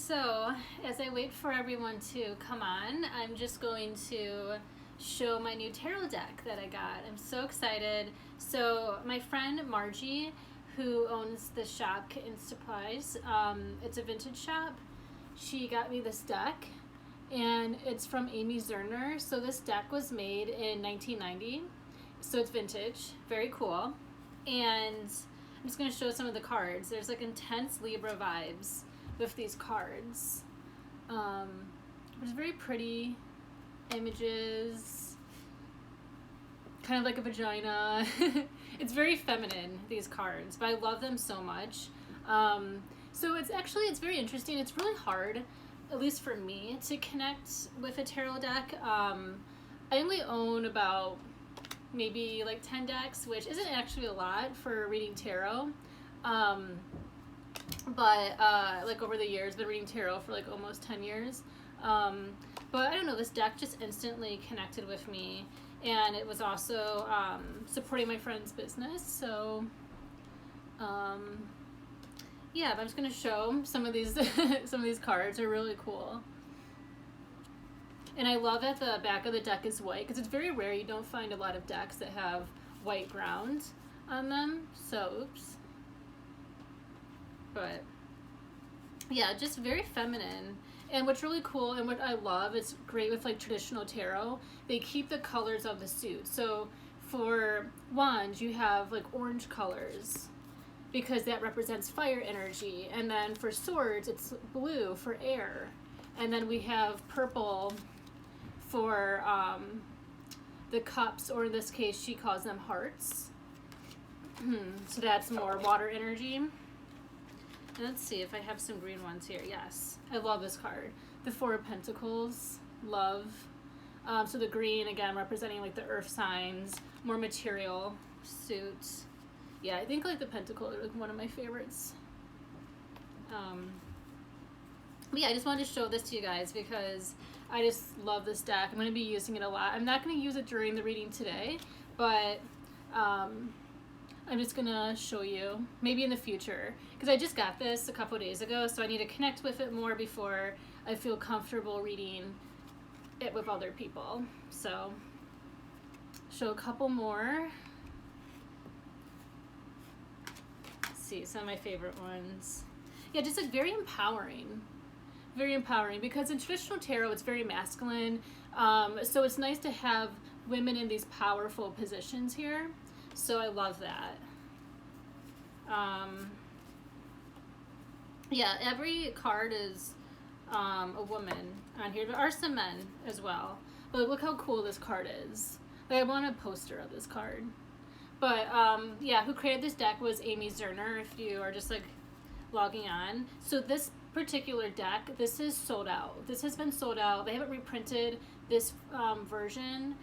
So, as I wait for everyone to come on, I'm just going to show my new tarot deck that I got. I'm so excited. So, my friend Margie, who owns the shop Kitten Supplies, it's a vintage shop. She got me this deck, and it's from Amy Zerner. So, this deck was made in 1990. So, it's vintage, very cool. And I'm just going to show some of the cards. There's like intense Libra vibes with these cards. There's very pretty images, kind of like a vagina. It's very feminine, these cards, but I love them so much. So it's very interesting. It's really hard, at least for me, to connect with a tarot deck. I only own about maybe like 10 decks, which isn't actually a lot for reading tarot. But like over the years, been reading tarot for like almost 10 years. But I don't know, this deck just instantly connected with me, and it was also supporting my friend's business. So yeah, but I'm just gonna show some of these some of these cards are really cool. And I love that the back of the deck is white, because it's very rare. You don't find a lot of decks that have white ground on them. So, oops. But, yeah, just very feminine. And what's really cool and what I love, it's great with like traditional tarot, they keep the colors of the suit. So, for wands, you have like orange colors, because that represents fire energy. And then for swords, it's blue for air. And then we have purple for the cups, or in this case she calls them hearts. So that's more water energy. And let's see if I have some green ones here. Yes, I love this card. The Four of Pentacles, love. So the green, again, representing like the earth signs, more material suits. Yeah, I think like the Pentacle are like one of my favorites. But yeah, I just wanted to show this to you guys because I just love this deck. I'm going to be using it a lot. I'm not going to use it during the reading today, but I'm just going to show you maybe in the future, because I just got this a couple days ago, so I need to connect with it more before I feel comfortable reading it with other people. So, show a couple more. Let's see, some of my favorite ones. Yeah, just like very empowering. Very empowering, because in traditional tarot it's very masculine, so it's nice to have women in these powerful positions here, so I love that. Yeah, every card is a woman on here. There are some men as well, but look how cool this card is. Like, I want a poster of this card. But yeah, who created this deck was Amy Zerner, if you are just like logging on. So this particular deck, this is sold out. This has been sold out. They haven't reprinted this version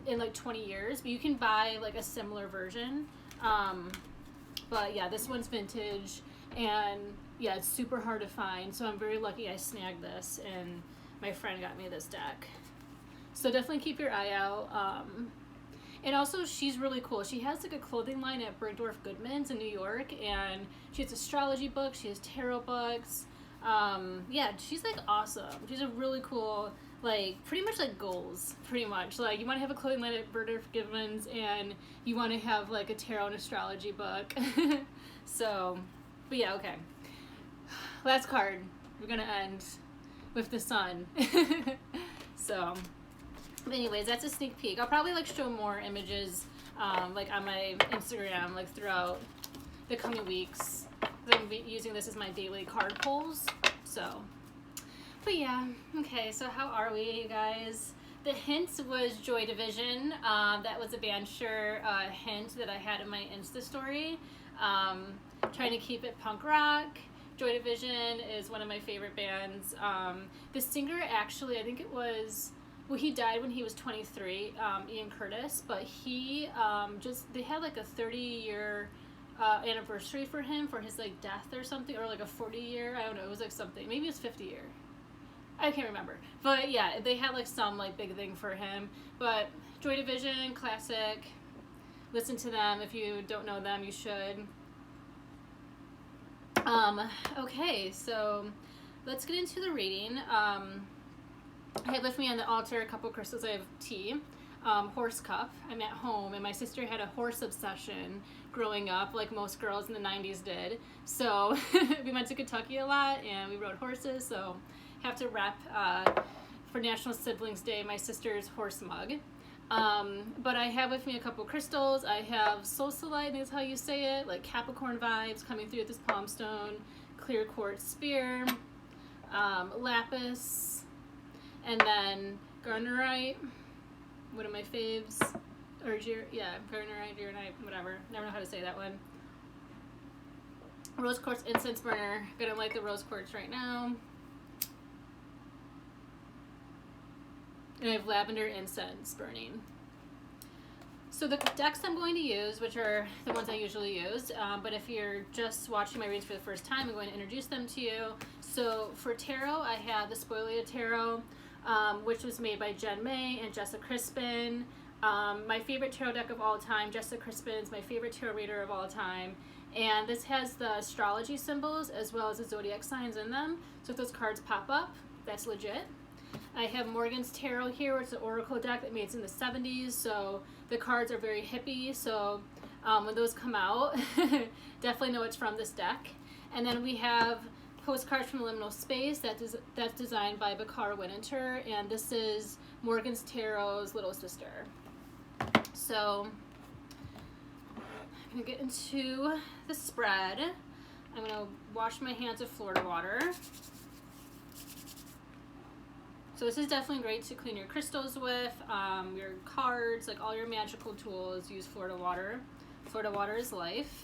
in like 20 years, but you can buy like a similar version. But yeah, this one's vintage, and yeah, it's super hard to find, so I'm very lucky I snagged this and my friend got me this deck. So definitely keep your eye out. And also, she's really cool. She has like a clothing line at Bergdorf Goodman's in New York, and she has astrology books, she has tarot books. Yeah, she's like awesome. She's a really cool, like pretty much like goals, pretty much. Like you want to have a clothing line at Bergdorf Goodman's, and you want to have like a tarot and astrology book. So, but yeah, okay. Last card. We're gonna end with the sun. So, but anyways, that's a sneak peek. I'll probably like show more images, like on my Instagram, like throughout the coming weeks. I'm using this as my daily card pulls. So, but yeah, okay, so how are we, you guys? The hint was Joy Division. That was a Banshire hint that I had in my Insta story. Trying to keep it punk rock. Joy Division is one of my favorite bands. The singer, actually, I think it was, well, he died when he was 23, Ian Curtis, but he they had like a 30-year anniversary for him, for his like death or something, or like a 40-year, I don't know, it was like something, maybe it's 50-year, I can't remember, but yeah, they had like some like big thing for him. But Joy Division, classic, listen to them. If you don't know them, you should. Okay, so let's get into the reading. I have with me on the altar a couple crystals. I have tea, horse cup. I'm at home, and my sister had a horse obsession growing up, like most girls in the 90s did. So we went to Kentucky a lot, and we rode horses, so have to rep for National Siblings Day my sister's horse mug. But I have with me a couple crystals. I have Solsolite, I think is how you say it, like Capricorn vibes coming through with this palm stone, clear quartz spear, lapis, and then Garnerite, one of my faves, or Garnerite, whatever, never know how to say that one. Rose quartz incense burner, gonna light the rose quartz right now. And I have lavender incense burning. So the decks I'm going to use, which are the ones I usually use, but if you're just watching my readings for the first time, I'm going to introduce them to you. So for tarot, I have the Spoilia Tarot, which was made by Jen May and Jessa Crispin. My favorite tarot deck of all time. Jessa Crispin's my favorite tarot reader of all time. And this has the astrology symbols as well as the zodiac signs in them. So if those cards pop up, that's legit. I have Morgan's Tarot here, which is an oracle deck that made in the 70s. So the cards are very hippie. So when those come out, definitely know it's from this deck. And then we have Postcards from Liminal Space that's designed by Bakara Winter, and this is Morgan's Tarot's little sister. So I'm going to get into the spread. I'm going to wash my hands with Florida water. So this is definitely great to clean your crystals with, your cards, like all your magical tools, use Florida water. Florida water is life.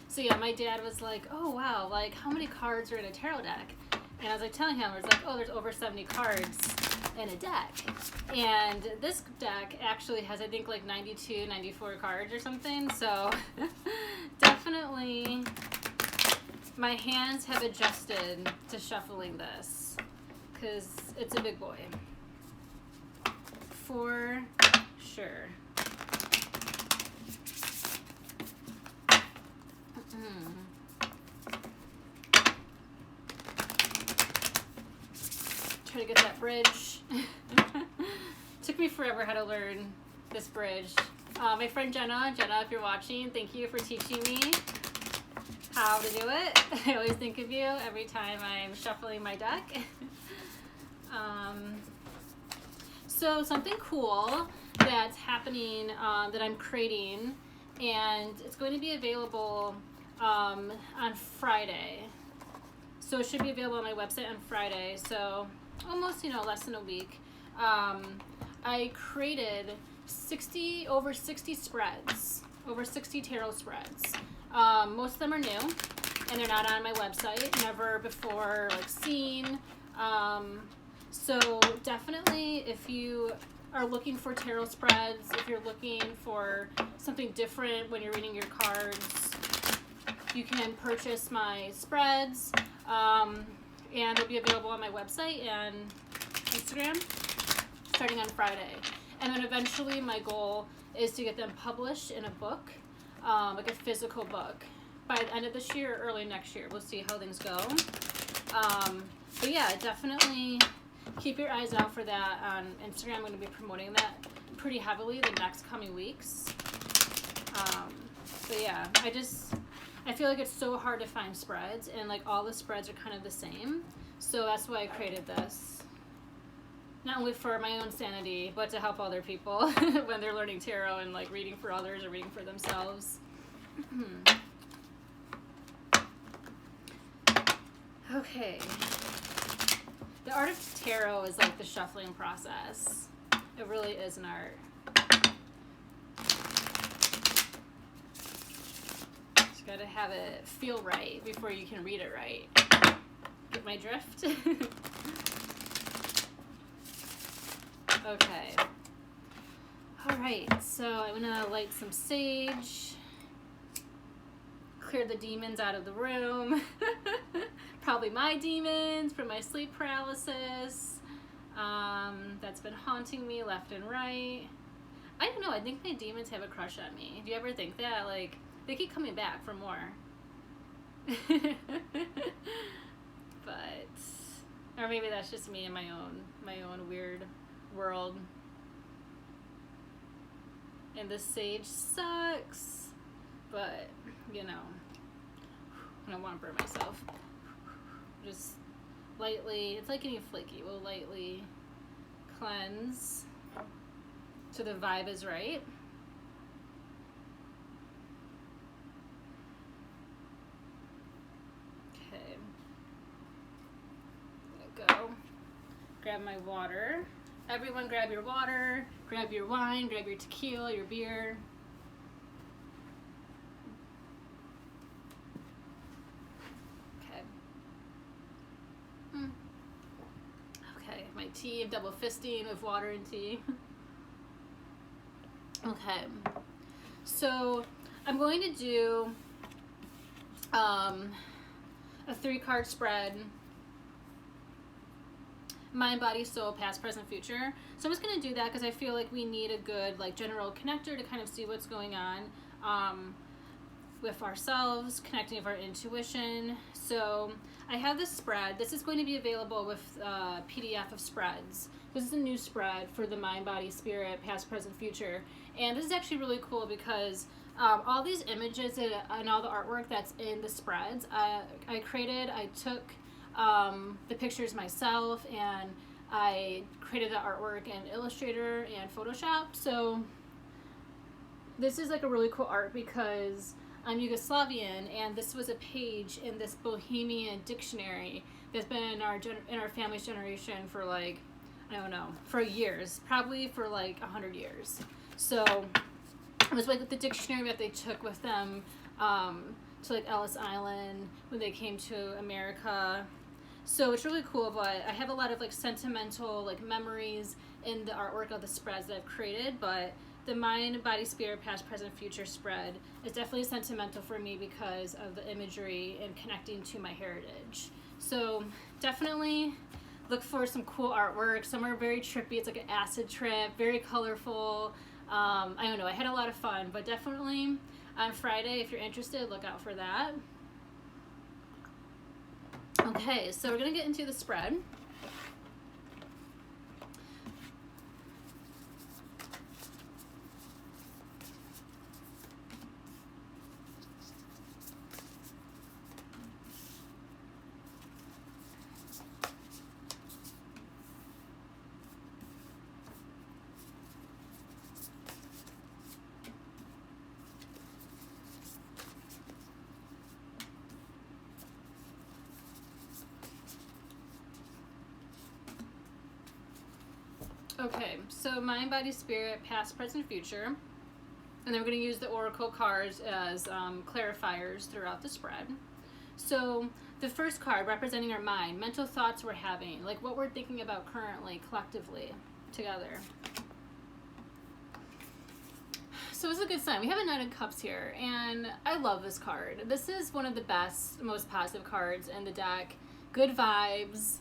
So yeah, my dad was like, oh wow, like how many cards are in a tarot deck? And I was like telling him, I was like, oh, there's over 70 cards in a deck. And this deck actually has, I think, like 92, 94 cards or something. So definitely my hands have adjusted to shuffling this because it's a big boy. For sure. Try to get that bridge. Took me forever how to learn this bridge. My friend Jenna, if you're watching, thank you for teaching me how to do it. I always think of you every time I'm shuffling my deck. So something cool that's happening that I'm creating, and it's going to be available on Friday. So it should be available on my website on Friday. So almost, less than a week. I created over 60 spreads, over 60 tarot spreads. Most of them are new, and they're not on my website, never before seen. So definitely, if you are looking for tarot spreads, if you're looking for something different when you're reading your cards, you can purchase my spreads, and they'll be available on my website and Instagram starting on Friday. And then eventually my goal is to get them published in a book, like a physical book, by the end of this year or early next year. We'll see how things go. But yeah, definitely keep your eyes out for that on Instagram. I'm going to be promoting that pretty heavily the next coming weeks. But yeah, I feel like it's so hard to find spreads, and all the spreads are kind of the same. So that's why I created this. Not only for my own sanity, but to help other people when they're learning tarot and reading for others or reading for themselves. Okay. The art of tarot is the shuffling process. It really is an art. Just gotta have it feel right before you can read it right. Get my drift? Okay. Alright, so I'm gonna light some sage. Clear the demons out of the room. Probably my demons from my sleep paralysis. That's been haunting me left and right. I don't know. I think my demons have a crush on me. Do you ever think that? Like, they keep coming back for more. But, or maybe that's just me in my own weird world. And the sage sucks, but you know, I don't want to burn myself. Just lightly, it's like getting flaky. We'll lightly cleanse so the vibe is right. Okay, there we go. Grab my water. Everyone grab your water, grab your wine, grab your tequila, your beer. Okay. Okay, my tea, double fisting with water and tea. Okay, so I'm going to do a 3-card spread. Mind, body, soul, past, present, future. So I'm just going to do that because I feel like we need a good like general connector to kind of see what's going on with ourselves, connecting with our intuition. So I have this spread. This is going to be available with PDF of spreads. This is a new spread for the mind, body, spirit, past, present, future. And this is actually really cool because all these images and all the artwork that's in the spreads, I took the pictures myself, and I created the artwork in Illustrator and Photoshop. So this is like a really cool art because I'm Yugoslavian, and this was a page in this Bohemian dictionary that's been in our family's generation for like, I don't know, for years, probably for like 100 years. So it was like the dictionary that they took with them to like Ellis Island when they came to America. So it's really cool, but I have a lot of like sentimental like memories in the artwork of the spreads that I've created, but the mind, body, spirit, past, present, future spread is definitely sentimental for me because of the imagery and connecting to my heritage. So definitely look for some cool artwork. Some are very trippy. It's like an acid trip, very colorful. I don't know, I had a lot of fun, but definitely on Friday, if you're interested, look out for that. Okay, so we're gonna get into the spread. Okay, so mind, body, spirit, past, present, future. And then we're going to use the oracle cards as clarifiers throughout the spread. So the first card representing our mind, mental thoughts we're having, like what we're thinking about currently, collectively, together. So it's a good sign. We have a Knight of Cups here, and I love this card. This is one of the best, most positive cards in the deck. Good vibes.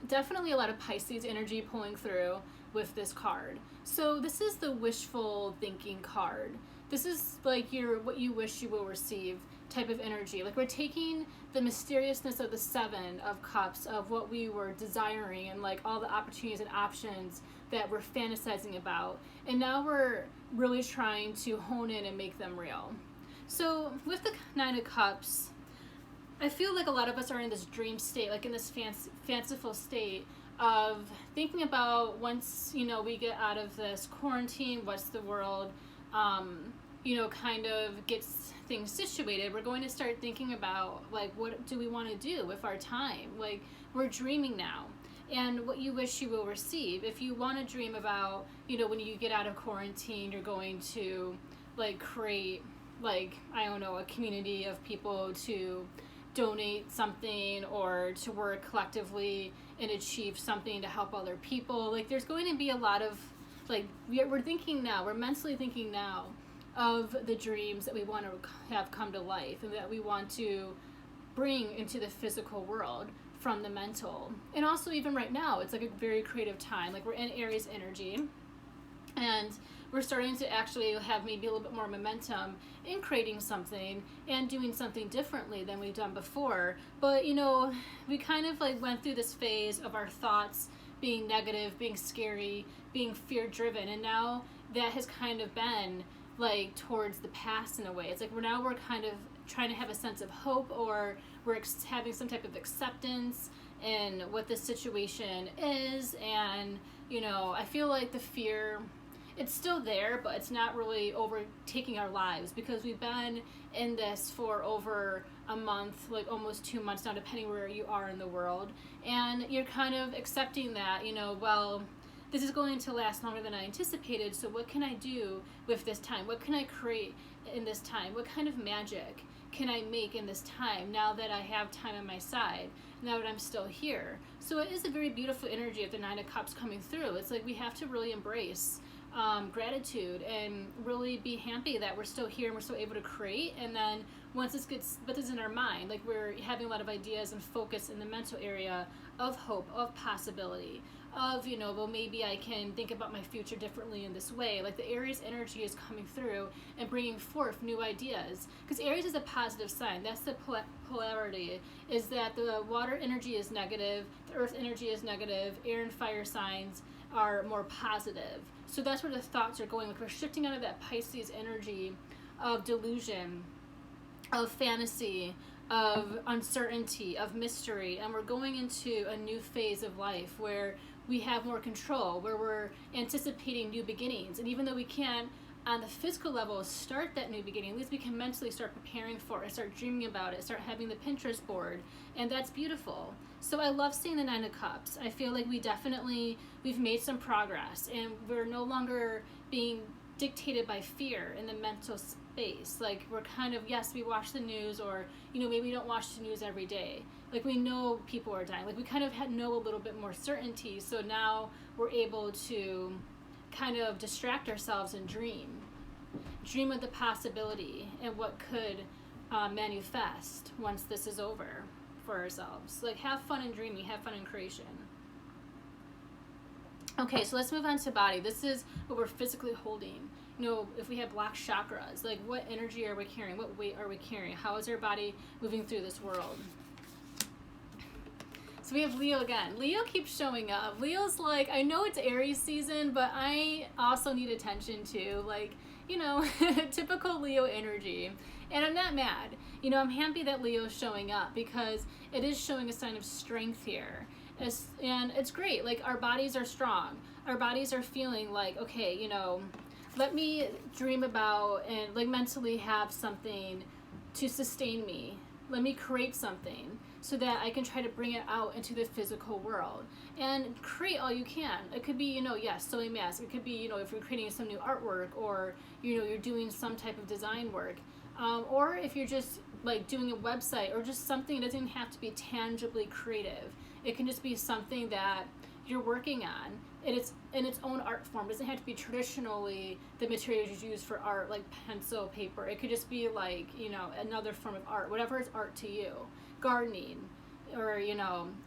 Definitely a lot of Pisces energy pulling through with this card. So this is the wishful thinking card. This is like what you wish you will receive type of energy. Like we're taking the mysteriousness of the 7 of Cups, of what we were desiring and like all the opportunities and options that we're fantasizing about, and now we're really trying to hone in and make them real. So with the Nine of Cups, I feel like a lot of us are in this dream state, like in this fanciful state of thinking about once, we get out of this quarantine, what's the world, kind of gets things situated, we're going to start thinking about, like, what do we want to do with our time? Like, we're dreaming now. And what you wish you will receive. If you want to dream about, when you get out of quarantine, you're going to, like, create, like, I don't know, a community of people to donate something or to work collectively and achieve something to help other people. Like, there's going to be a lot of, like, we're thinking now, we're mentally thinking now of the dreams that we want to have come to life and that we want to bring into the physical world from the mental. And also even right now, it's like a very creative time. Like, we're in Aries energy. And we're starting to actually have maybe a little bit more momentum in creating something and doing something differently than we've done before. But we kind of like went through this phase of our thoughts being negative, being scary, being fear driven, and now that has kind of been like towards the past in a way. It's like we're kind of trying to have a sense of hope, or we're having some type of acceptance in what this situation is. And I feel like the fear, it's still there, but it's not really overtaking our lives, because we've been in this for over a month, like almost 2 months now, depending where you are in the world. And you're kind of accepting that, well, this is going to last longer than I anticipated, so what can I do with this time? What can I create in this time? What kind of magic can I make in this time, now that I have time on my side, now that I'm still here? So it is a very beautiful energy of the Nine of Cups coming through. It's like we have to really embrace gratitude and really be happy that we're still here and we're still able to create. And then once this gets, but this is in our mind, like we're having a lot of ideas and focus in the mental area of hope, of possibility, of well, maybe I can think about my future differently in this way. Like the Aries energy is coming through and bringing forth new ideas, because Aries is a positive sign. That's the polarity, is that the water energy is negative, the earth energy is negative, air and fire signs are more positive. So that's where the thoughts are going. Like we're shifting out of that Pisces energy of delusion, of fantasy, of uncertainty, of mystery, and we're going into a new phase of life where we have more control, where we're anticipating new beginnings. And even though we can't on the physical level start that new beginning, at least we can mentally start preparing for it, start dreaming about it, start having the Pinterest board, and that's beautiful. So I love seeing the Nine of Cups. I feel like we've made some progress, and we're no longer being dictated by fear in the mental space. Like we're kind of, yes, we watch the news, or maybe we don't watch the news every day. Like we know people are dying. Like we kind of know a little bit more certainty. So now we're able to kind of distract ourselves and dream of the possibility and what could manifest once this is over for ourselves. Like have fun in dreaming, have fun in creation. Okay, so let's move on to body. This is what we're physically holding. If we have blocked chakras, like what energy are we carrying? What weight are we carrying? How is our body moving through this world? So we have Leo again. Leo keeps showing up. Leo's like, I know it's Aries season, but I also need attention too. Like, typical Leo energy. And I'm not mad. I'm happy that Leo's showing up, because it is showing a sign of strength here. And it's great. Like our bodies are strong. Our bodies are feeling like, okay, let me dream about and like mentally have something to sustain me. Let me create something so that I can try to bring it out into the physical world, and create all you can. It could be, sewing masks. It could be, if you're creating some new artwork, or, you're doing some type of design work. Or if you're just like doing a website, or just something, it doesn't have to be tangibly creative. It can just be something that you're working on. It's in its own art form. It doesn't have to be traditionally the materials you use for art, like pencil, paper. It could just be like, another form of art, whatever is art to you. Gardening, or,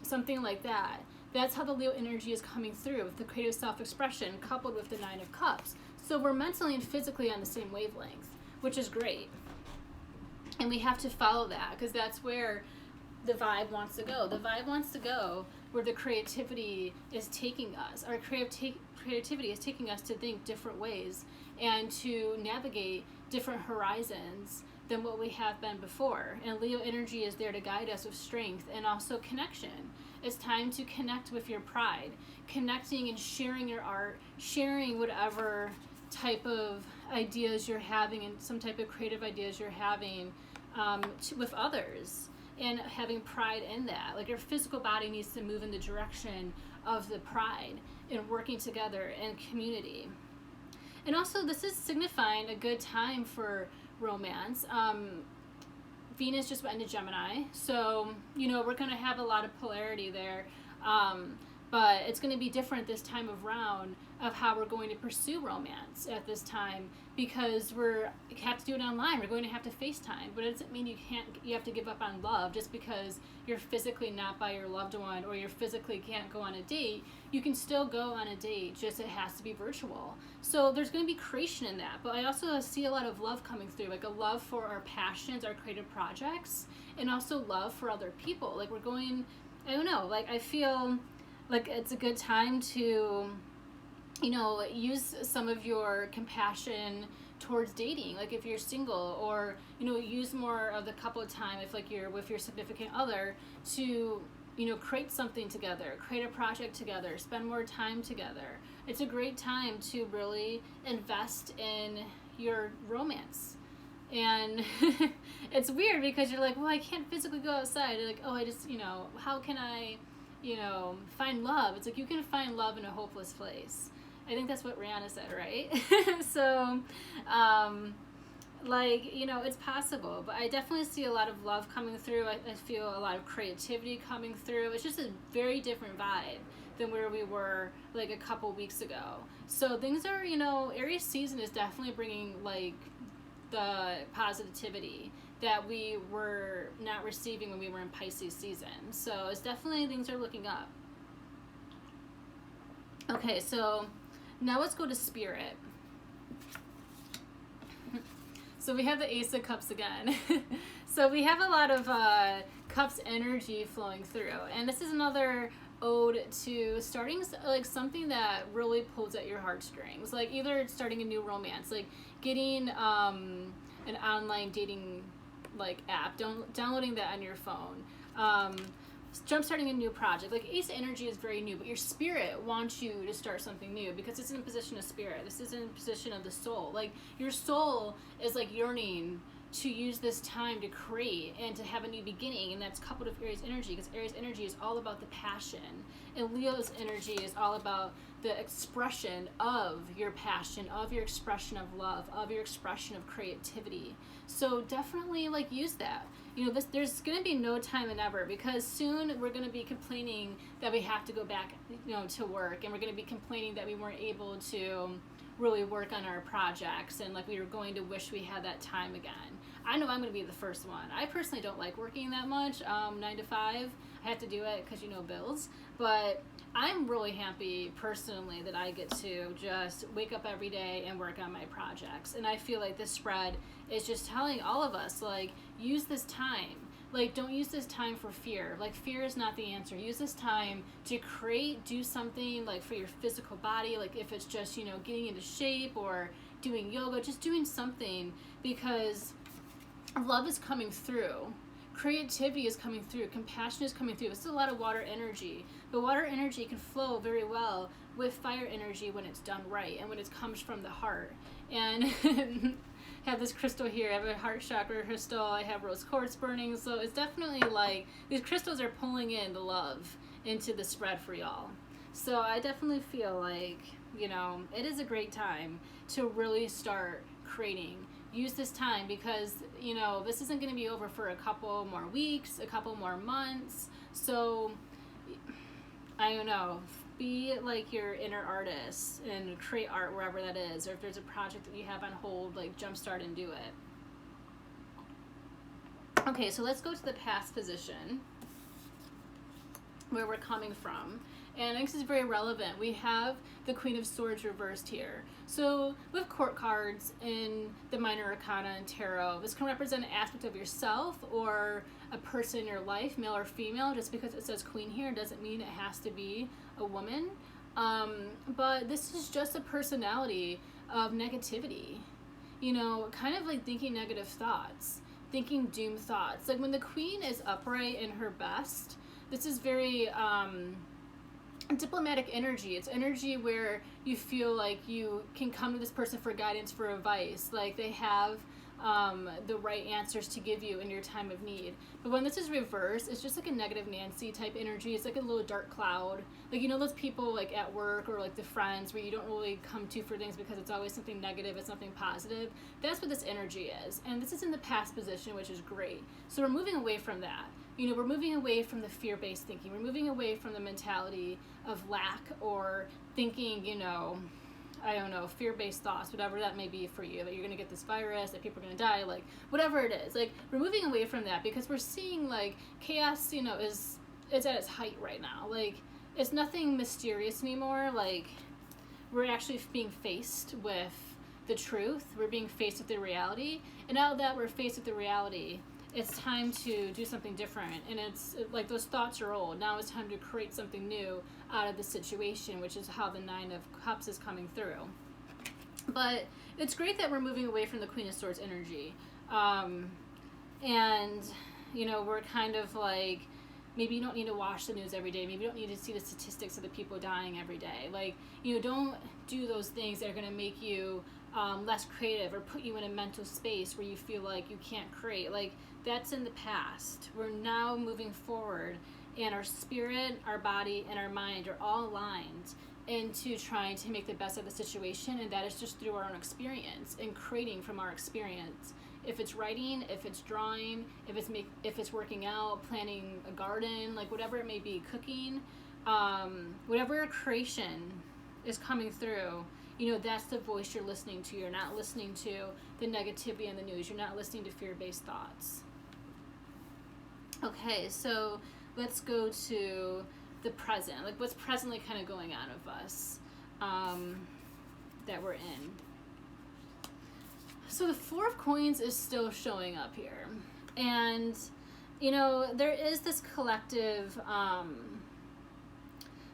something like that. That's how the Leo energy is coming through, with the creative self-expression coupled with the Nine of Cups. So we're mentally and physically on the same wavelength, which is great. And we have to follow that, because that's where the vibe wants to go. The vibe wants to go where the creativity is taking us. Our creativity is taking us to think different ways and to navigate different horizons than what we have been before. And Leo energy is there to guide us with strength and also connection. It's time to connect with your pride, connecting and sharing your art, sharing whatever type of ideas you're having and some type of creative ideas you're having with others, and having pride in that. Like your physical body needs to move in the direction of the pride and working together in community. And also this is signifying a good time for romance. Venus just went into Gemini, so we're going to have a lot of polarity there. but it's going to be different this time of round of how we're going to pursue romance at this time, because we have to do it online. We're going to have to FaceTime, but it doesn't mean you have to give up on love just because you're physically not by your loved one, or you physically can't go on a date. You can still go on a date, just it has to be virtual. So there's going to be creation in that, but I also see a lot of love coming through, like a love for our passions, our creative projects, and also love for other people. Like we're going, I don't know, like I feel like it's a good time to, you know, use some of your compassion towards dating, like if you're single, or, you know, use more of the couple time if like you're with your significant other to, you know, create something together, create a project together, spend more time together. It's a great time to really invest in your romance. And it's weird because you're like, well, I can't physically go outside. You're like, oh, I just, you know, how can I, you know, find love? It's like you can find love in a hopeless place. I think that's what Rihanna said, right? So, like, you know, it's possible, but I definitely see a lot of love coming through. I feel a lot of creativity coming through. It's just a very different vibe than where we were like a couple weeks ago. So things are, you know, Aries season is definitely bringing like the positivity that we were not receiving when we were in Pisces season. So it's definitely, things are looking up. Okay, so now let's go to Spirit. So we have the Ace of Cups again. So we have a lot of Cups energy flowing through. And this is another ode to starting like something that really pulls at your heartstrings. Like either starting a new romance, like getting an online dating like app, downloading that on your phone, jump-starting a new project. Like Ace energy is very new, but your spirit wants you to start something new because it's in a position of spirit. This is in a position of the soul. Like your soul is like yearning to use this time to create and to have a new beginning, and that's coupled with Aries energy, because Aries energy is all about the passion, and Leo's energy is all about the expression of your passion, of your expression of love, of your expression of creativity. So definitely like use that. You know, there's going to be no time and ever, because soon we're going to be complaining that we have to go back, you know, to work, and we're going to be complaining that we weren't able to really work on our projects, and like we were going to wish we had that time again. I know I'm going to be the first one. I personally don't like working that much, 9 to 5. I have to do it because, you know, bills. But I'm really happy personally that I get to just wake up every day and work on my projects. And I feel like this spread is just telling all of us, like, use this time. Like, don't use this time for fear. Like, fear is not the answer. Use this time to create, do something, like, for your physical body. Like, if it's just, you know, getting into shape or doing yoga, just doing something, because love is coming through. Creativity is coming through. Compassion is coming through. This is a lot of water energy. But water energy can flow very well with fire energy when it's done right and when it comes from the heart. And I have this crystal here. I have a heart chakra crystal. I have rose quartz burning. So it's definitely like these crystals are pulling in the love into the spread for y'all. So I definitely feel like, you know, it is a great time to really start creating. Use this time because, you know, this isn't going to be over for a couple more weeks, a couple more months. So, I don't know, be like your inner artist and create art wherever that is. Or if there's a project that you have on hold, like jumpstart and do it. Okay, so let's go to the past position where we're coming from. And I think this is very relevant. We have the Queen of Swords reversed here. So with court cards in the Minor Arcana and Tarot, this can represent an aspect of yourself or a person in your life, male or female. Just because it says Queen here doesn't mean it has to be a woman. But this is just a personality of negativity. You know, kind of like thinking negative thoughts, thinking doom thoughts. Like when the Queen is upright in her best, this is very diplomatic energy. It's energy where you feel like you can come to this person for guidance, for advice. Like they have the right answers to give you in your time of need. But when this is reversed, it's just like a negative Nancy type energy. It's like a little dark cloud. Like, you know, those people like at work or like the friends where you don't really come to for things because it's always something negative, it's nothing positive. That's what this energy is. And this is in the past position, which is great. So we're moving away from that. we're moving away from the fear-based thinking. We're moving away from the mentality of lack or thinking, I don't know, fear-based thoughts, whatever that may be for you, that you're going to get this virus, that people are going to die, like, whatever it is. Like, we're moving away from that because we're seeing, like, chaos, is at its height right now. Like, it's nothing mysterious anymore. Like, we're actually being faced with the truth. We're being faced with the reality. And now that we're faced with the reality, it's time to do something different. And it's like those thoughts are old. Now it's time to create something new out of the situation, which is how the Nine of Cups is coming through. But it's great that we're moving away from the Queen of Swords energy. And, we're kind of like, maybe you don't need to watch the news every day. Maybe you don't need to see the statistics of the people dying every day. Like, don't do those things that are going to make you less creative or put you in a mental space where you feel like you can't create. Like, that's in the past. We're now moving forward, and our spirit, our body, and our mind are all aligned into trying to make the best of the situation, and that is just through our own experience and creating from our experience. If it's writing, if it's drawing, if it's working out, planting a garden, like whatever it may be, cooking, whatever creation is coming through, that's the voice you're listening to. You're not listening to the negativity in the news. You're not listening to fear-based thoughts. Okay, so let's go to the present. Like, what's presently kind of going on of us that we're in. So the Four of Coins is still showing up here. And, there is this collective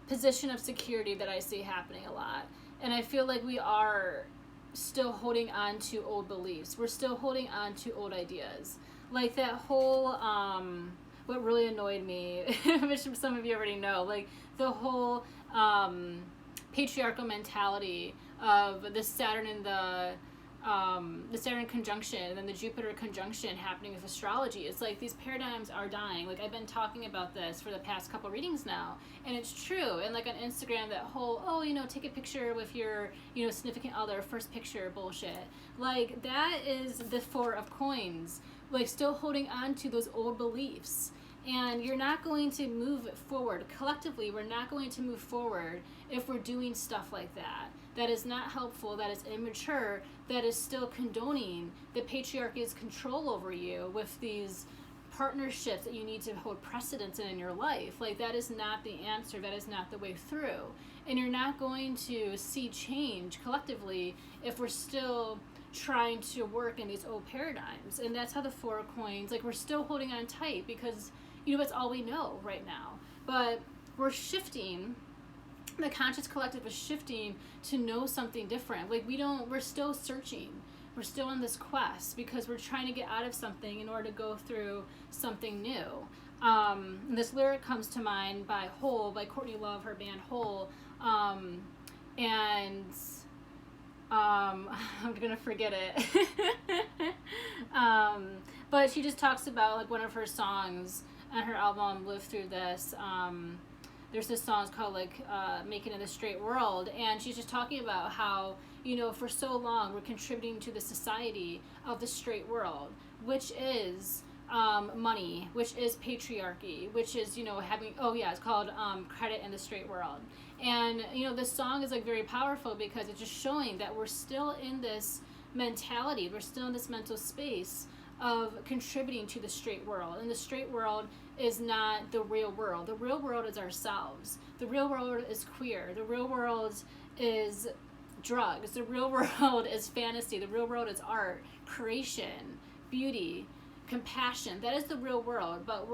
position of security that I see happening a lot. And I feel like we are still holding on to old beliefs. We're still holding on to old ideas. Like that whole, what really annoyed me, which some of you already know, like the whole patriarchal mentality of the Saturn and the Saturn conjunction and then the Jupiter conjunction happening with astrology. It's like these paradigms are dying. Like, I've been talking about this for the past couple readings now, and it's true. And like on Instagram, that whole, take a picture with your, significant other, first picture bullshit. Like, that is the Four of Coins, like still holding on to those old beliefs. And you're not going to move forward. Collectively, we're not going to move forward if we're doing stuff like that. That is not helpful, that is immature, that is still condoning the patriarchy's control over you with these partnerships that you need to hold precedence in your life. Like, that is not the answer, that is not the way through. And you're not going to see change collectively if we're still trying to work in these old paradigms. And that's how the Four of Coins, like, we're still holding on tight because, it's all we know right now. But we're shifting. The conscious collective is shifting to know something different. Like, we're still searching. We're still on this quest because we're trying to get out of something in order to go through something new. This lyric comes to mind by Hole, by Courtney Love, her band Hole. I'm gonna forget it. But she just talks about, like, one of her songs on her album Live Through This. There's this song called Making It a Straight World, and she's just talking about how, for so long we're contributing to the society of the straight world, which is money, which is patriarchy, which is, it's called Credit in the Straight World. And, this song is, like, very powerful because it's just showing that we're still in this mentality, we're still in this mental space of contributing to the straight world. And the straight world is not the real world. The real world is ourselves. The real world is queer. The real world is drugs. The real world is fantasy. The real world is art, creation, beauty, compassion. That is the real world, but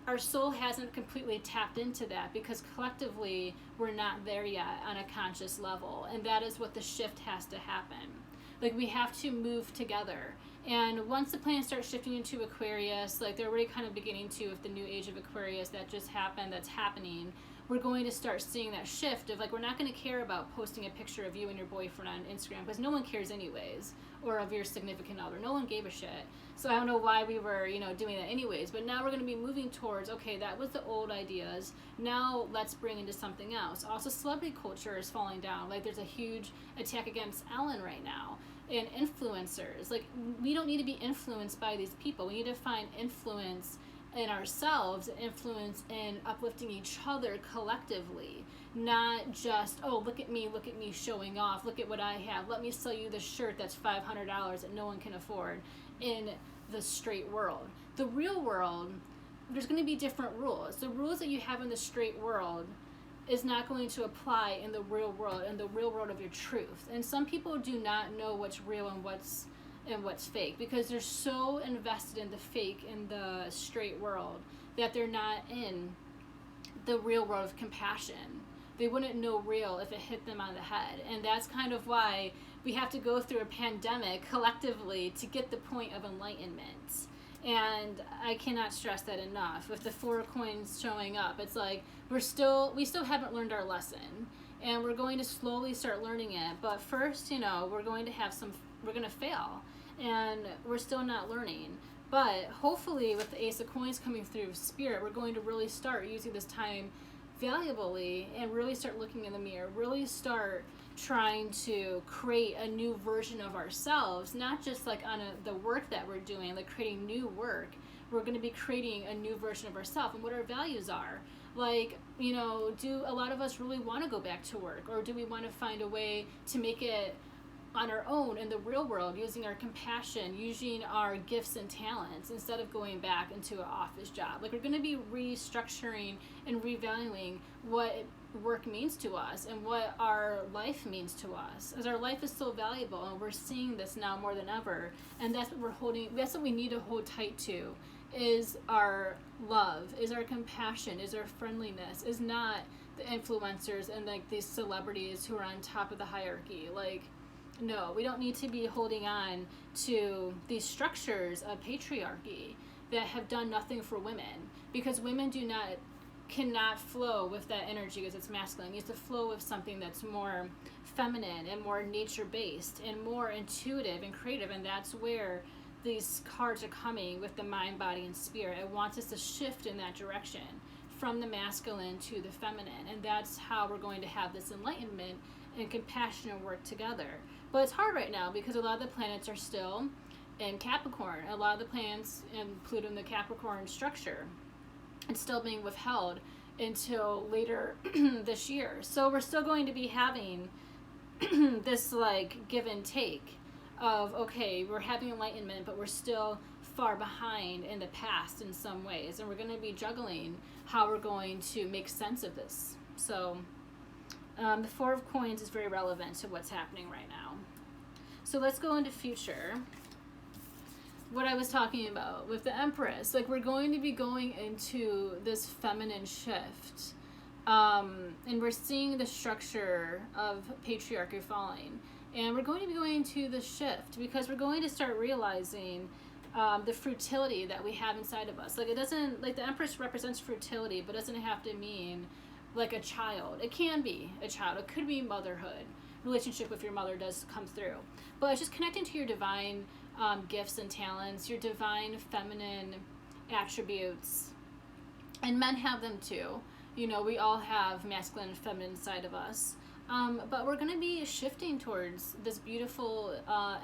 our soul hasn't completely tapped into that because collectively we're not there yet on a conscious level, and that is what the shift has to happen. Like, we have to move together. And once the planets start shifting into Aquarius, like they're already kind of beginning to with the new age of Aquarius that just happened, that's happening, we're going to start seeing that shift of, like, we're not going to care about posting a picture of you and your boyfriend on Instagram because no one cares anyways, or of your significant other. No one gave a shit. So I don't know why we were, doing that anyways. But now we're going to be moving towards, okay, that was the old ideas. Now let's bring into something else. Also, celebrity culture is falling down. Like, there's a huge attack against Ellen right now. And influencers. Like, we don't need to be influenced by these people. We need to find influence in ourselves, influence in uplifting each other collectively. Not just, oh, look at me showing off, look at what I have, let me sell you this shirt that's $500 that no one can afford in the straight world. The real world, there's going to be different rules. The rules that you have in the straight world is not going to apply in the real world, in the real world of your truth. And some people do not know what's real and what's fake, because they're so invested in the fake in the straight world that they're not in the real world of compassion. They wouldn't know real if it hit them on the head. And that's kind of why we have to go through a pandemic collectively to get the point of enlightenment. And I cannot stress that enough. With the 4 coins showing up, it's like we still haven't learned our lesson, and we're going to slowly start learning it. But first, we're going to fail, and we're still not learning. But hopefully, with the Ace of Coins coming through Spirit, we're going to really start using this time valuably and really start looking in the mirror, really start trying to create a new version of ourselves, not just like on the work that we're doing, like creating new work. We're going to be creating a new version of ourselves and what our values are. Like, do a lot of us really want to go back to work, or do we want to find a way to make it on our own in the real world, using our compassion, using our gifts and talents instead of going back into an office job? Like, we're going to be restructuring and revaluing what work means to us and what our life means to us, as our life is so valuable, and we're seeing this now more than ever. And that's what we need to hold tight to, is our love, is our compassion, is our friendliness, is not the influencers and like these celebrities who are on top of the hierarchy. Like, no, we don't need to be holding on to these structures of patriarchy that have done nothing for women, because women cannot flow with that energy because it's masculine. It needs to flow with something that's more feminine and more nature-based and more intuitive and creative. And that's where these cards are coming with the mind, body, and spirit. It wants us to shift in that direction from the masculine to the feminine. And that's how we're going to have this enlightenment and compassionate work together. But it's hard right now because a lot of the planets are still in Capricorn. A lot of the planets include in the Capricorn structure. It's still being withheld until later this year. So we're still going to be having this like give and take of, okay, we're having enlightenment, but we're still far behind in the past in some ways. And we're going to be juggling how we're going to make sense of this. So the 4 of Coins is very relevant to what's happening right now. So let's go into future. What I was talking about with the Empress, like, we're going to be going into this feminine shift, and we're seeing the structure of patriarchy falling, and we're going to be going to the shift because we're going to start realizing the fertility that we have inside of us. Like, it doesn't, like, the Empress represents fertility, but doesn't have to mean like a child. It can be a child. It could be motherhood. Relationship with your mother does come through, but it's just connecting to your divine gifts and talents, your divine feminine attributes. And men have them too. We all have masculine and feminine side of us. But we're going to be shifting towards this beautiful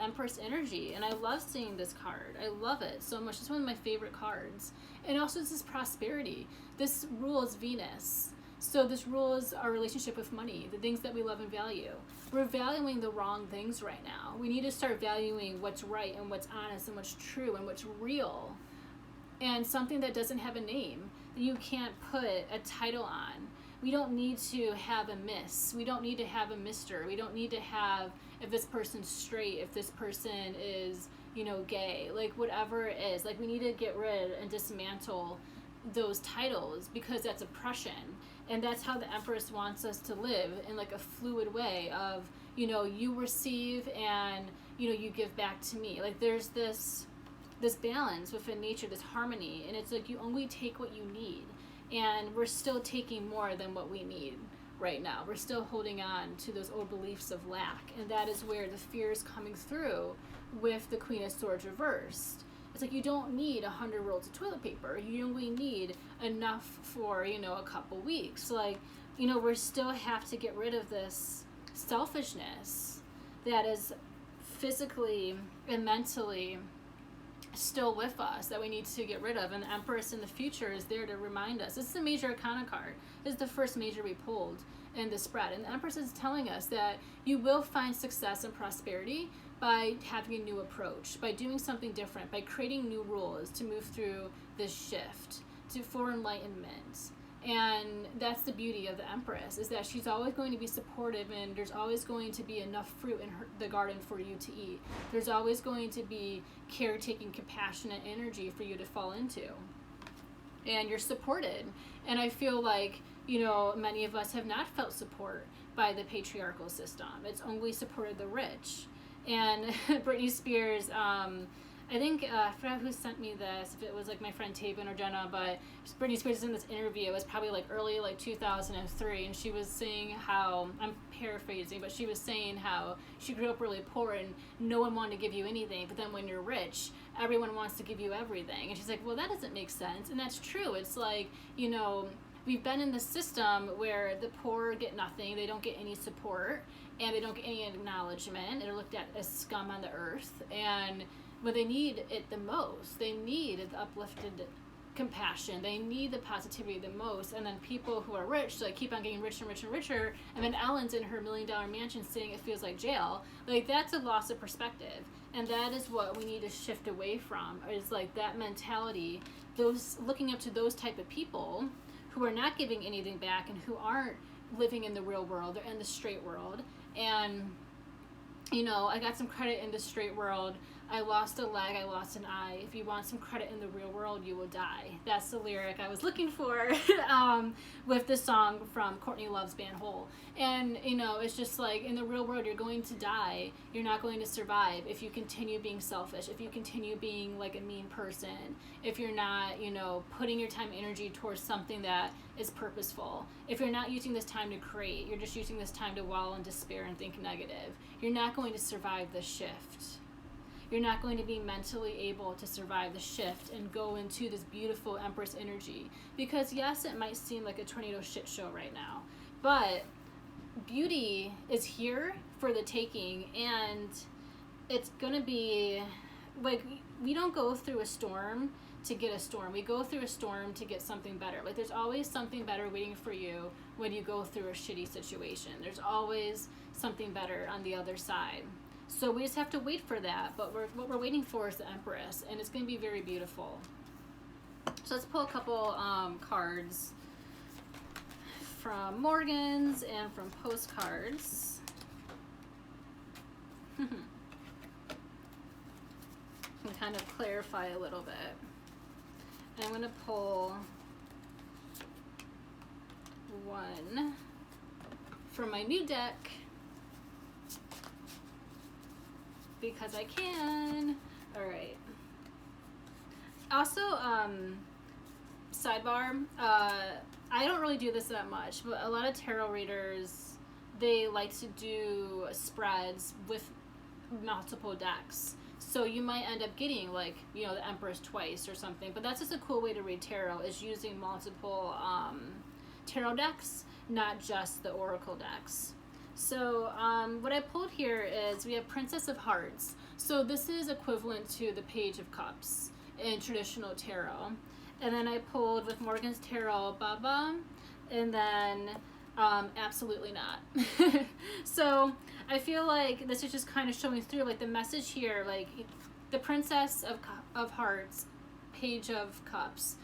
Empress energy. And I love seeing this card. I love it so much. It's one of my favorite cards. And also this is prosperity. This rules Venus. So this rules our relationship with money, the things that we love and value. We're valuing the wrong things right now. We need to start valuing what's right and what's honest and what's true and what's real. And something that doesn't have a name, that you can't put a title on. We don't need to have a miss. We don't need to have a mister. We don't need to have if this person's straight, if this person is, gay, like whatever it is. Like, we need to get rid and dismantle those titles because that's oppression. And that's how the Empress wants us to live, in like a fluid way of, you receive and, you give back to me. Like, there's this balance within nature, this harmony, and it's like you only take what you need. And we're still taking more than what we need right now. We're still holding on to those old beliefs of lack. And that is where the fear is coming through with the Queen of Swords reversed. It's like you don't need 100 rolls of toilet paper. You only need enough for, a couple weeks. Like, we still have to get rid of this selfishness that is physically and mentally still with us that we need to get rid of. And the Empress in the future is there to remind us. This is a major arcana card. This is the first major we pulled in the spread. And the Empress is telling us that you will find success and prosperity by having a new approach, by doing something different, by creating new rules to move through this shift for enlightenment. And that's the beauty of the Empress, is that she's always going to be supportive, and there's always going to be enough fruit in the garden for you to eat. There's always going to be caretaking, compassionate energy for you to fall into. And you're supported. And I feel like, you know, many of us have not felt support by the patriarchal system. It's only supported the rich. And Britney Spears, I think, I forgot who sent me this, if it was like my friend Taven or Jenna, but Britney Spears is in this interview. It was probably like early, like 2003, and she was saying how, I'm paraphrasing, but she was saying how she grew up really poor and no one wanted to give you anything, but then when you're rich, everyone wants to give you everything. And she's like, well, that doesn't make sense. And that's true. It's like, you know, we've been in the system where the poor get nothing, they don't get any support, and they don't get any acknowledgement. They're looked at as scum on the earth, and but they need it the most. They need the uplifted compassion. They need the positivity the most. And then people who are rich, like, keep on getting richer and richer and richer. And then Ellen's in her $1 million mansion saying it feels like jail. Like, that's a loss of perspective. And that is what we need to shift away from, is like that mentality, those looking up to those type of people who are not giving anything back and who aren't living in the real world. They're in the straight world. And, you know, I got some credit in the straight world. I lost a leg, I lost an eye. If you want some credit in the real world, you will die. That's the lyric I was looking for with the song from Courtney Love's band Hole. And, you know, it's just like, in the real world, you're going to die. You're not going to survive if you continue being selfish, if you continue being like a mean person, if you're not, you know, putting your time and energy towards something that is purposeful. If you're not using this time to create, you're just using this time to wallow in despair and think negative. You're not going to survive the shift. You're not going to be mentally able to survive the shift and go into this beautiful Empress energy. Because yes, it might seem like a tornado shit show right now, but beauty is here for the taking, and it's gonna be like, we don't go through a storm to get a storm. We go through a storm to get something better. Like, there's always something better waiting for you when you go through a shitty situation. There's always something better on the other side. So we just have to wait for that. But what we're waiting for is the Empress, and it's going to be very beautiful. So let's pull a couple cards from Morgan's and from Postcards. And kind of clarify a little bit. And I'm going to pull one from my new deck, because I can. All right. Also, sidebar, I don't really do this that much, but a lot of tarot readers, they like to do spreads with multiple decks. So you might end up getting, like, you know, the Empress twice or something. But that's just a cool way to read tarot, is using multiple tarot decks, not just the oracle decks. So what I pulled here is, we have Princess of Hearts. So this is equivalent to the Page of Cups in traditional tarot. And then I pulled, with Morgan's Tarot, Baba, and then absolutely not. So I feel like this is just kind of showing through, like, the message here, like, the Princess of Hearts, Page of Cups.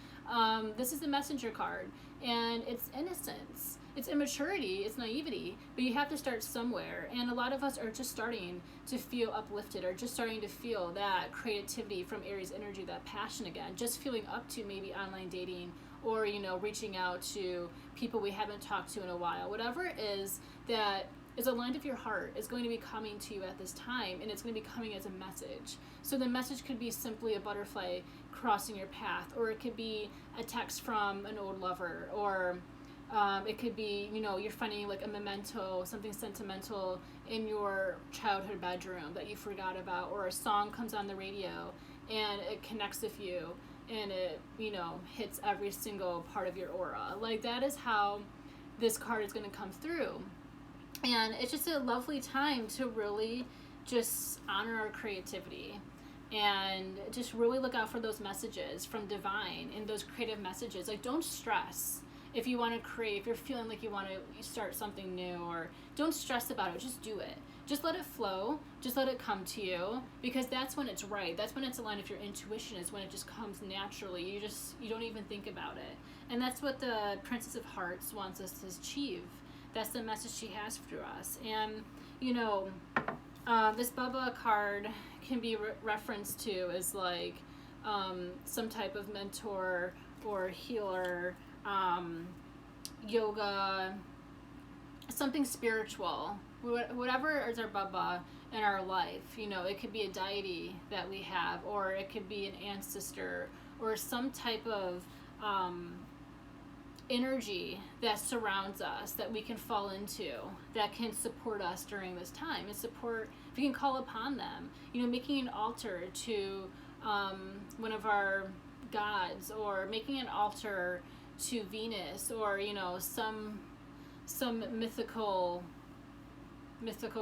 This is the messenger card, and it's innocence. It's immaturity, it's naivety, but you have to start somewhere. And a lot of us are just starting to feel uplifted, or just starting to feel that creativity from Aries energy, that passion again, just feeling up to maybe online dating, or, you know, reaching out to people we haven't talked to in a while. Whatever it is that is aligned with your heart is going to be coming to you at this time, and it's going to be coming as a message. So the message could be simply a butterfly crossing your path, or it could be a text from an old lover, or it could be, you know, you're finding like a memento, something sentimental in your childhood bedroom that you forgot about, or a song comes on the radio and it connects with you, and it, you know, hits every single part of your aura. Like, that is how this card is going to come through. And it's just a lovely time to really just honor our creativity and just really look out for those messages from divine and those creative messages. Like, don't stress if you want to create, if you're feeling like you want to start something new, or don't stress about it, just do it. Just let it flow, just let it come to you, because that's when it's right. That's when it's aligned with your intuition, is when it just comes naturally. You don't even think about it. And that's what the Princess of Hearts wants us to achieve. That's the message she has for us. And, this Baba card can be referenced to as like some type of mentor or healer, yoga, something spiritual. Whatever is our Baba in our life, it could be a deity that we have, or it could be an ancestor, or some type of energy that surrounds us that we can fall into, that can support us during this time, and support, if we can call upon them, making an altar to one of our gods, or making an altar to Venus, or some mythical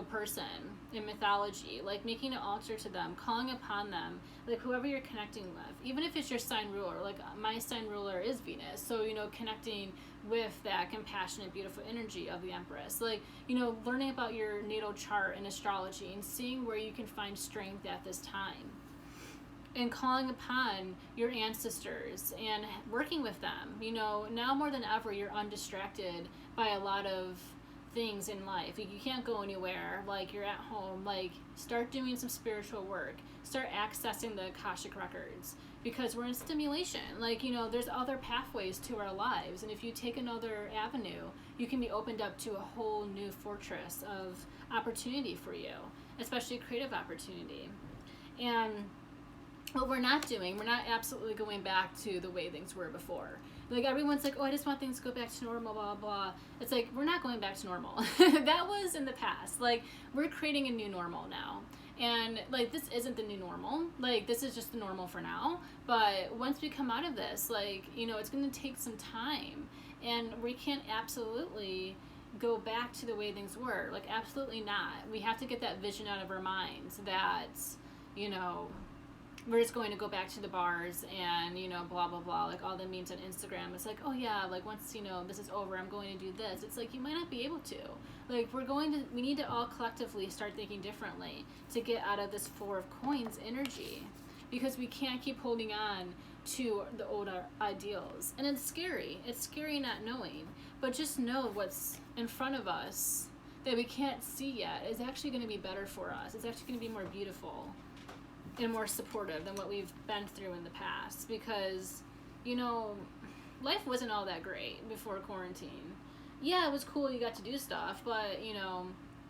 person in mythology, like making an altar to them, calling upon them, like whoever you're connecting with, even if it's your sign ruler. Like, my sign ruler is Venus, so connecting with that compassionate, beautiful energy of the Empress, like learning about your natal chart and astrology, and seeing where you can find strength at this time, and calling upon your ancestors and working with them. Now more than ever, you're undistracted by a lot of things in life. You can't go anywhere. Like, you're at home. Like, start doing some spiritual work. Start accessing the Akashic records, because we're in stimulation. Like, there's other pathways to our lives, and if you take another avenue, you can be opened up to a whole new fortress of opportunity for you, especially creative opportunity. And what we're not doing, we're not absolutely going back to the way things were before. Like, everyone's like, oh, I just want things to go back to normal, blah, blah. It's like, we're not going back to normal. That was in the past. Like, we're creating a new normal now. And, like, this isn't the new normal. Like, this is just the normal for now. But once we come out of this, like, it's going to take some time. And we can't absolutely go back to the way things were. Like, absolutely not. We have to get that vision out of our minds that, we're just going to go back to the bars and, blah, blah, blah, like all the memes on Instagram. It's like, oh yeah, like once, this is over, I'm going to do this. It's like, you might not be able to. Like, we need to all collectively start thinking differently to get out of this Four of Coins energy, because we can't keep holding on to the old ideals. And it's scary. It's scary not knowing. But just know what's in front of us that we can't see yet is actually going to be better for us. It's actually going to be more beautiful and more supportive than what we've been through in the past, because life wasn't all that great before quarantine. Yeah, it was cool, you got to do stuff, but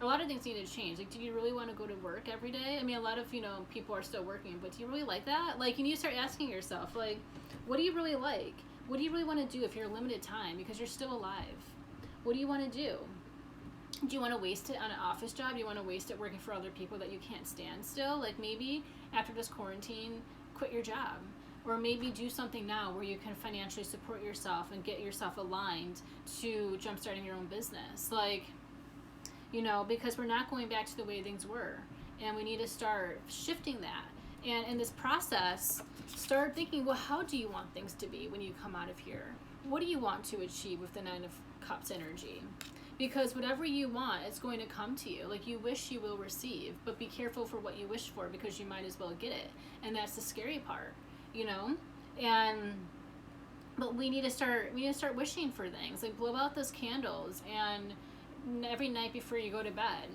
a lot of things needed to change. Like, do you really want to go to work every day? I mean, a lot of people are still working, but do you really like that? Like, you need to start asking yourself, like, what do you really like? What do you really want to do if you're limited time, because you're still alive? What do you want to do? Do you want to waste it on an office job? Do you want to waste it working for other people that you can't stand still? Like, maybe after this quarantine, quit your job. Or maybe do something now where you can financially support yourself and get yourself aligned to jumpstarting your own business. Like, because we're not going back to the way things were. And we need to start shifting that. And in this process, start thinking, well, how do you want things to be when you come out of here? What do you want to achieve with the Nine of Cups energy? Because whatever you want, it's going to come to you. Like, you wish, you will receive, but be careful for what you wish for, because you might as well get it. And that's the scary part, but we need to start wishing for things. Like, blow out those candles, and every night before you go to bed,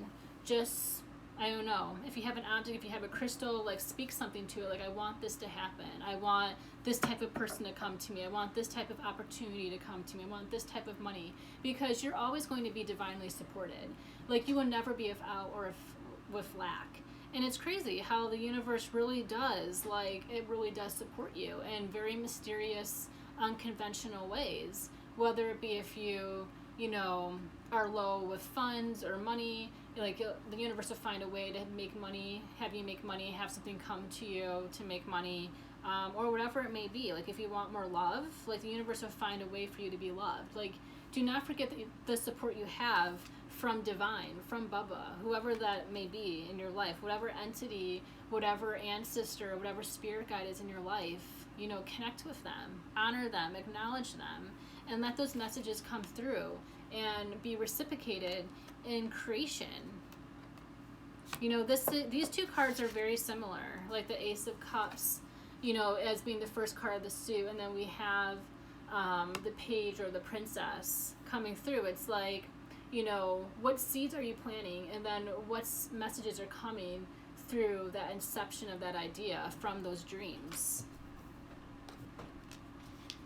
just, I don't know, if you have an object, if you have a crystal, like, speak something to it. Like, I want this to happen. I want this type of person to come to me. I want this type of opportunity to come to me. I want this type of money, because you're always going to be divinely supported. Like, you will never be without or with lack. And it's crazy how the universe really does, like, it really does support you in very mysterious, unconventional ways. Whether it be if you, are low with funds or money, like, the universe will find a way to make money, have you make money, have something come to you to make money, or whatever it may be. Like, if you want more love, like, the universe will find a way for you to be loved. Like, do not forget the support you have from divine, from Bubba, whoever that may be in your life, whatever entity, whatever ancestor, whatever spirit guide is in your life, you know, connect with them, honor them, acknowledge them, and let those messages come through and be reciprocated in creation. You know, these two cards are very similar, like the Ace of Cups, you know, as being the first card of the suit, and then we have the Page or the Princess coming through. It's like, you know, what seeds are you planting, and then what messages are coming through that inception of that idea from those dreams.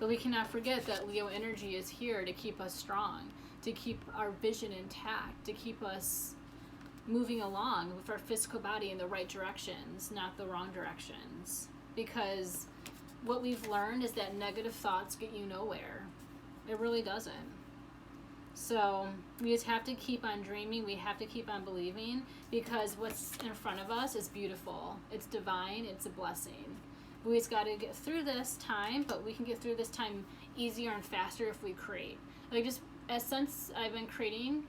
But we cannot forget that Leo energy is here to keep us strong, to keep our vision intact, to keep us moving along with our physical body in the right directions, not the wrong directions. Because what we've learned is that negative thoughts get you nowhere. It really doesn't. So we just have to keep on dreaming. We have to keep on believing, because what's in front of us is beautiful. It's divine. It's a blessing. We just got to get through this time, but we can get through this time easier and faster if we create. Like, just since I've been creating,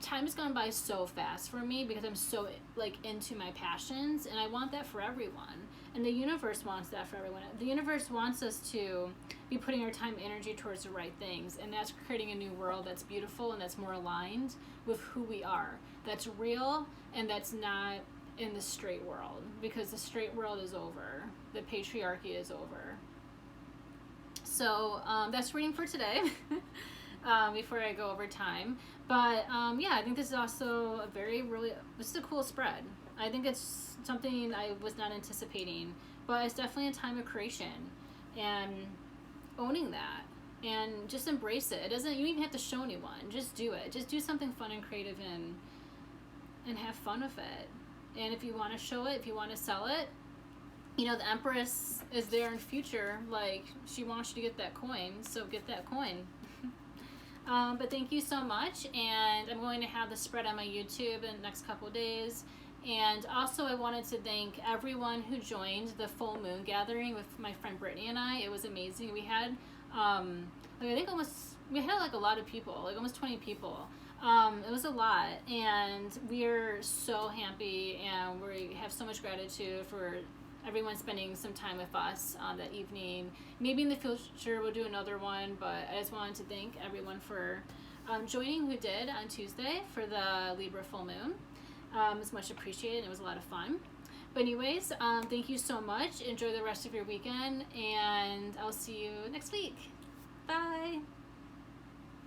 time has gone by so fast for me, because I'm so like into my passions, and I want that for everyone. And the universe wants that for everyone. The universe wants us to be putting our time and energy towards the right things, and that's creating a new world that's beautiful and that's more aligned with who we are. That's real, and that's not in the straight world, because the straight world is over. The patriarchy is over. So that's reading for today. Before I go over time. But yeah, I think this is also this is a cool spread. I think it's something I was not anticipating, but it's definitely a time of creation, and owning that, and just embrace it. You don't even have to show anyone. Just do it. Just do something fun and creative, and have fun with it. And if you want to show it, if you want to sell it, you know, the Empress is there in future. Like, she wants you to get that coin, so get that coin. But thank you so much, and I'm going to have the spread on my YouTube in the next couple of days. And also, I wanted to thank everyone who joined the full moon gathering with my friend Brittany and I. It was amazing. We had we had like a lot of people, like almost 20 people. It was a lot, and we're so happy, and we have so much gratitude for everyone spending some time with us that evening. Maybe in the future we'll do another one, but I just wanted to thank everyone for joining who did on Tuesday for the Libra full moon. It was much appreciated. It was a lot of fun. But anyways, thank you so much. Enjoy the rest of your weekend, and I'll see you next week. Bye.